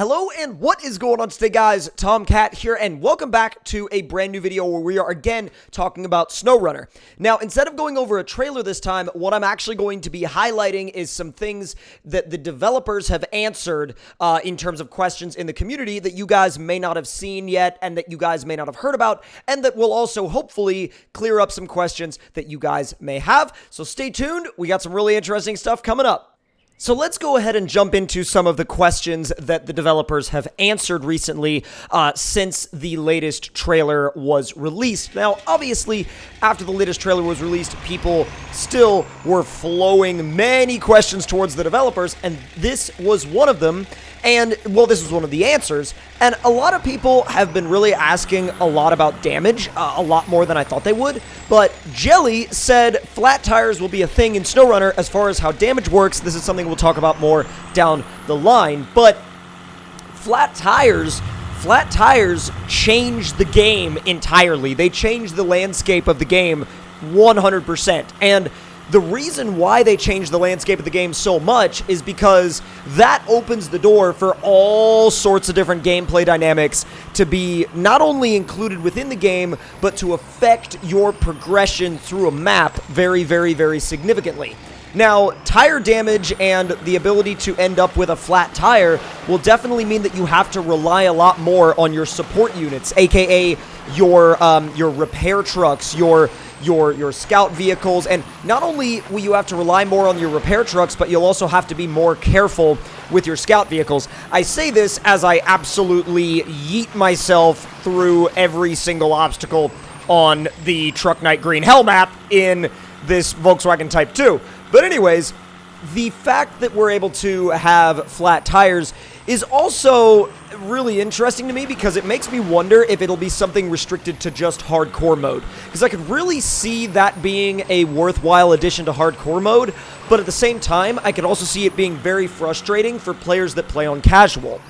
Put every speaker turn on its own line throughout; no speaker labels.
Hello and what is going on today, guys? Tomcat here, and welcome back to a brand new video where we are again talking about SnowRunner. Now, instead of going over a trailer this time, what I'm actually going to be highlighting is some things that the developers have answered in terms of questions in the community that you guys may not have seen yet and that you guys may not have heard about, and that will also hopefully clear up some questions that you guys may have. So stay tuned. We got some really interesting stuff coming up. So let's go ahead and jump into some of the questions that the developers have answered recently since the latest trailer was released. Now, obviously, after the latest trailer was released, people still were flowing many questions towards the developers, and this was one of them. And, well, this was one of the answers, and a lot of people have been really asking a lot about damage, a lot more than I thought they would, but Jelly said flat tires will be a thing in SnowRunner. As far as how damage works, this is something we'll talk about more down the line, but flat tires change the game entirely. They change the landscape of the game 100%, and the reason why they changed the landscape of the game so much is because that opens the door for all sorts of different gameplay dynamics to be not only included within the game, but to affect your progression through a map very, very, very significantly. Now, tire damage and the ability to end up with a flat tire will definitely mean that you have to rely a lot more on your support units, aka your repair trucks, your scout vehicles, and not only will you have to rely more on your repair trucks, but you'll also have to be more careful with your scout vehicles. I say this as I absolutely yeet myself through every single obstacle on the Truck Night Green Hell map in this Volkswagen Type 2. But anyways, the fact that we're able to have flat tires is also really interesting to me because it makes me wonder if it'll be something restricted to just hardcore mode, because I could really see that being a worthwhile addition to hardcore mode, but at the same time I could also see it being very frustrating for players that play on casual.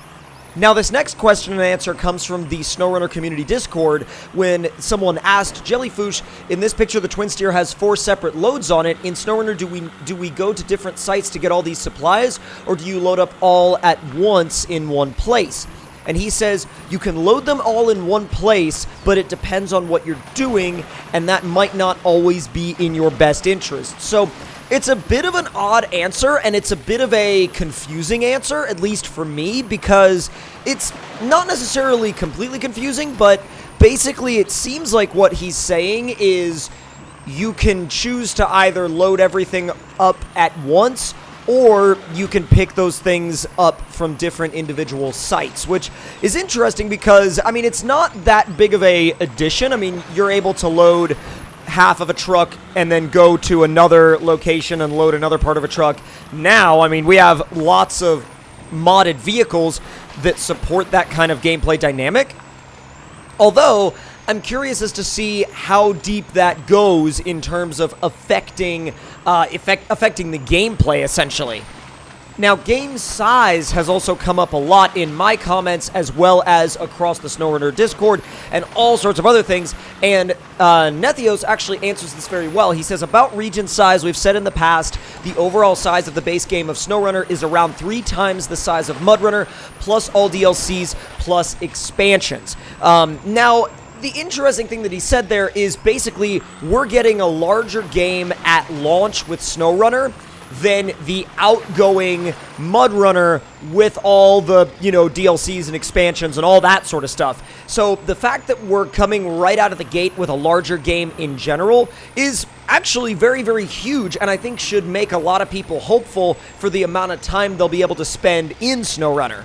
Now, this next question and answer comes from the SnowRunner community Discord when someone asked, Jellyfoosh, in this picture the Twin Steer has 4 separate loads on it. In SnowRunner, do we go to different sites to get all these supplies, or do you load up all at once in one place? And he says, you can load them all in one place, but it depends on what you're doing, and that might not always be in your best interest. So it's a bit of an odd answer, and it's a bit of a confusing answer, at least for me, because it's not necessarily completely confusing, but basically it seems like what he's saying is you can choose to either load everything up at once, or you can pick those things up from different individual sites, which is interesting because, I mean, it's not that big of a addition. I mean, you're able to load half of a truck and then go to another location and load another part of a truck. Now, I mean, we have lots of modded vehicles that support that kind of gameplay dynamic. Although, I'm curious as to see how deep that goes in terms of affecting the gameplay, essentially. Now, game size has also come up a lot in my comments as well as across the SnowRunner Discord and all sorts of other things, and Nethios actually answers this very well. He says, about region size, we've said in the past, the overall size of the base game of SnowRunner is around 3 times the size of MudRunner, plus all DLCs, plus expansions. Now, the interesting thing that he said there is basically we're getting a larger game at launch with SnowRunner than the outgoing MudRunner with all the, DLCs and expansions and all that sort of stuff. So the fact that we're coming right out of the gate with a larger game in general is actually very, very huge, and I think should make a lot of people hopeful for the amount of time they'll be able to spend in SnowRunner.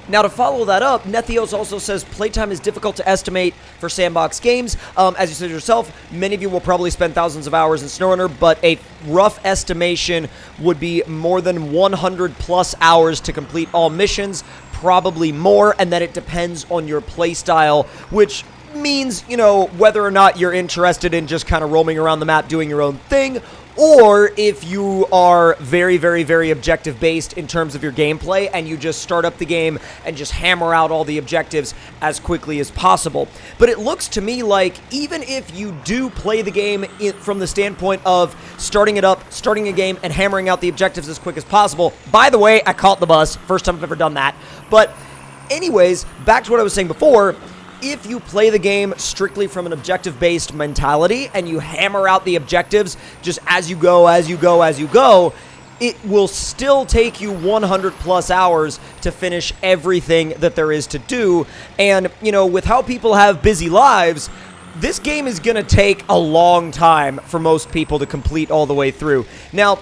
Now, to follow that up, Nethios also says playtime is difficult to estimate for sandbox games. As you said yourself, many of you will probably spend thousands of hours in SnowRunner, but a rough estimation would be more than 100 plus hours to complete all missions, probably more, and that it depends on your playstyle, which means, whether or not you're interested in just kind of roaming around the map doing your own thing, or if you are very, very, very objective-based in terms of your gameplay and you just start up the game and just hammer out all the objectives as quickly as possible. But it looks to me like even if you do play the game from the standpoint of starting it up, starting a game, and hammering out the objectives as quick as possible. By the way, I caught the bus. First time I've ever done that. But anyways, back to what I was saying before. If you play the game strictly from an objective-based mentality and you hammer out the objectives just as you go, it will still take you 100 plus hours to finish everything that there is to do. And, you know, with how people have busy lives, this game is going to take a long time for most people to complete all the way through. Now,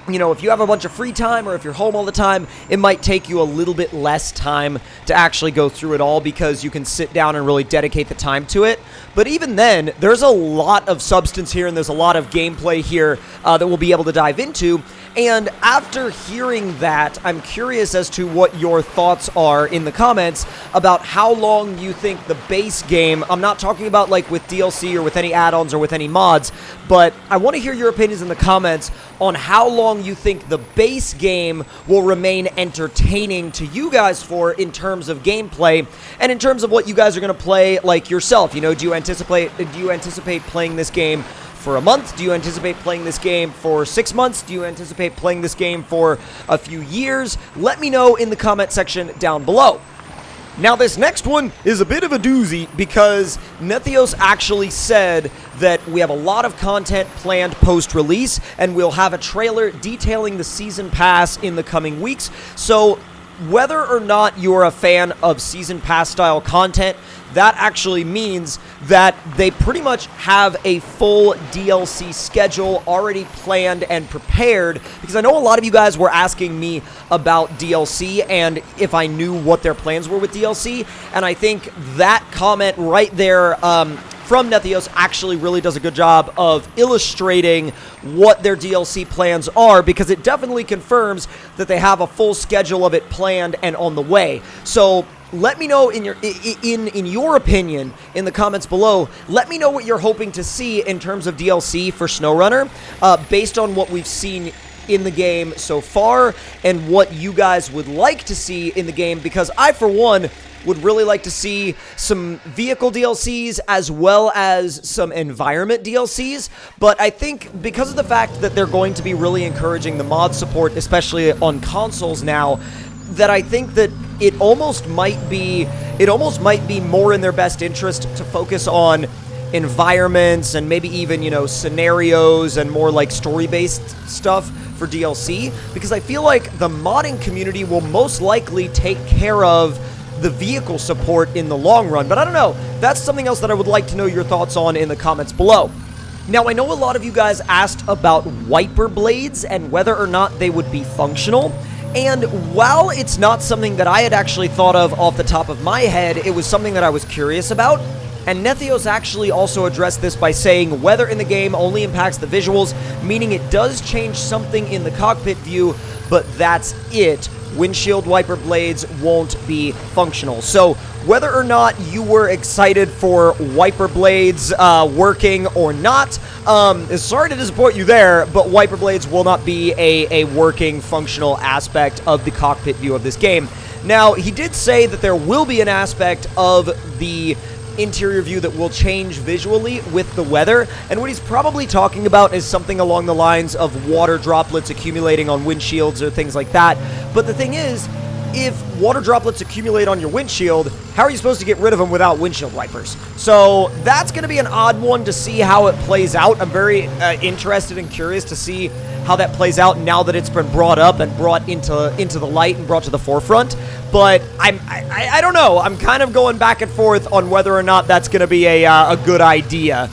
you know, if you have a bunch of free time or if you're home all the time, it might take you a little bit less time to actually go through it all because you can sit down and really dedicate the time to it. But even then, there's a lot of substance here and there's a lot of gameplay here that we'll be able to dive into. And after hearing that, I'm curious as to what your thoughts are in the comments about how long you think the base game, I'm not talking about like with DLC or with any add-ons or with any mods, but I want to hear your opinions in the comments on how long you think the base game will remain entertaining to you guys for in terms of gameplay and in terms of what you guys are going to play like yourself. You know, do you anticipate playing this game for a month? Do you anticipate playing this game for 6 months? Do you anticipate playing this game for a few years? Let me know in the comment section down below. Now, this next one is a bit of a doozy because Nethios actually said that we have a lot of content planned post-release and we'll have a trailer detailing the Season Pass in the coming weeks. So whether or not you're a fan of Season Pass style content, that actually means that they pretty much have a full DLC schedule already planned and prepared, because I know a lot of you guys were asking me about DLC and if I knew what their plans were with DLC, and I think that comment right there from Nethios actually really does a good job of illustrating what their DLC plans are, because it definitely confirms that they have a full schedule of it planned and on the way. So let me know in your opinion in the comments below. Let me know what you're hoping to see in terms of DLC for SnowRunner, based on what we've seen in the game so far and what you guys would like to see in the game, because I, for one, would really like to see some vehicle DLCs as well as some environment DLCs. But I think because of the fact that they're going to be really encouraging the mod support, especially on consoles now, that I think that it almost might be more in their best interest to focus on environments and maybe even, you know, scenarios and more like story-based stuff for DLC, because I feel like the modding community will most likely take care of the vehicle support in the long run. But I don't know, that's something else that I would like to know your thoughts on in the comments below. Now, I know a lot of you guys asked about wiper blades and whether or not they would be functional. And while it's not something that I had actually thought of off the top of my head, it was something that I was curious about. And Nethios actually also addressed this by saying weather in the game only impacts the visuals, meaning it does change something in the cockpit view, but that's it. Windshield wiper blades won't be functional. So whether or not you were excited for wiper blades working or not, sorry to disappoint you there, but wiper blades will not be a working, functional aspect of the cockpit view of this game. Now, he did say that there will be an aspect of the interior view that will change visually with the weather, and what he's probably talking about is something along the lines of water droplets accumulating on windshields or things like that. But the thing is, if water droplets accumulate on your windshield, how are you supposed to get rid of them without windshield wipers? So that's going to be an odd one to see how it plays out. I'm very interested and curious to see how that plays out now that it's been brought up and brought into the light and brought to the forefront. But I don't know. I'm kind of going back and forth on whether or not that's going to be a good idea.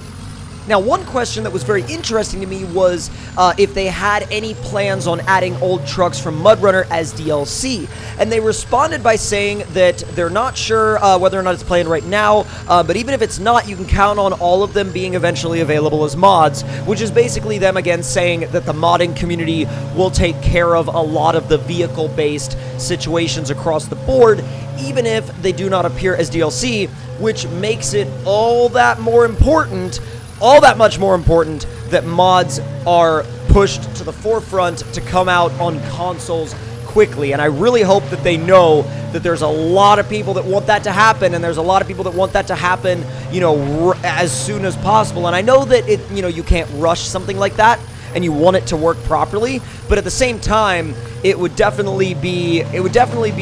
Now, one question that was very interesting to me was if they had any plans on adding old trucks from MudRunner as DLC. And they responded by saying that they're not sure whether or not it's planned right now, but even if it's not, you can count on all of them being eventually available as mods, which is basically them again saying that the modding community will take care of a lot of the vehicle-based situations across the board, even if they do not appear as DLC, which makes it all that much more important that mods are pushed to the forefront to come out on consoles quickly. And I really hope that they know that there's a lot of people that want that to happen, and there's a lot of people that want that to happen, you know, as soon as possible. And I know that you can't rush something like that, and you want it to work properly. But at the same time, it would definitely be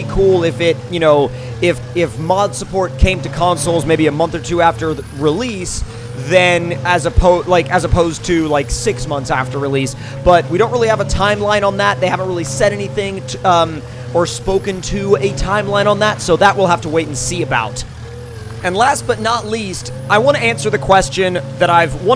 cool if it, you know, if mod support came to consoles maybe a month or two after the release, then as opposed to like 6 months after release. But we don't really have a timeline on that. They haven't really said anything or spoken to a timeline on that, so that we'll have to wait and see about. And last but not least, I want to answer one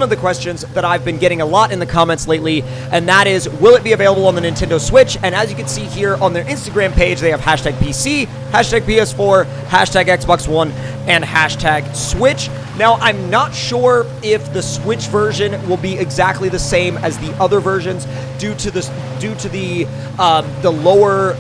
of the questions that I've been getting a lot in the comments lately, and that is, will it be available on the Nintendo Switch? And as you can see here on their Instagram page, they have hashtag PC, hashtag PS4, hashtag Xbox One, and hashtag Switch. Now, I'm not sure if the Switch version will be exactly the same as the other versions due to the lower,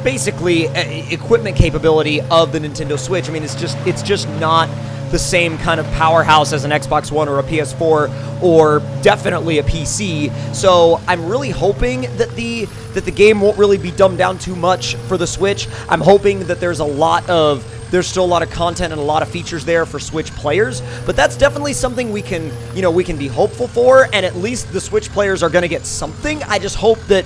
basically, equipment capability of the Nintendo Switch. I mean, it's just not the same kind of powerhouse as an Xbox One or a PS4 or definitely a PC. So I'm really hoping that the game won't really be dumbed down too much for the Switch. I'm hoping that there's still a lot of content and a lot of features there for Switch players, but that's definitely something we can be hopeful for, and at least the Switch players are going to get something. I just hope that,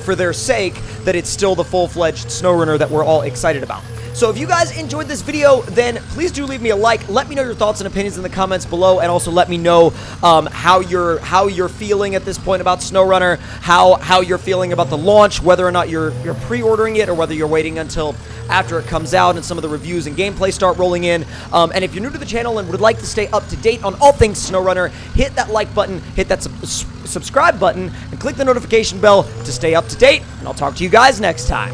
for their sake, that it's still the full-fledged SnowRunner that we're all excited about. So if you guys enjoyed this video, then please do leave me a like. Let me know your thoughts and opinions in the comments below, and also let me know how you're feeling at this point about SnowRunner, how you're feeling about the launch, whether or not you're pre-ordering it or whether you're waiting until after it comes out and some of the reviews and gameplay start rolling in. And if you're new to the channel and would like to stay up to date on all things SnowRunner, hit that like button, hit that subscribe button, and click the notification bell to stay up to date, and I'll talk to you guys next time.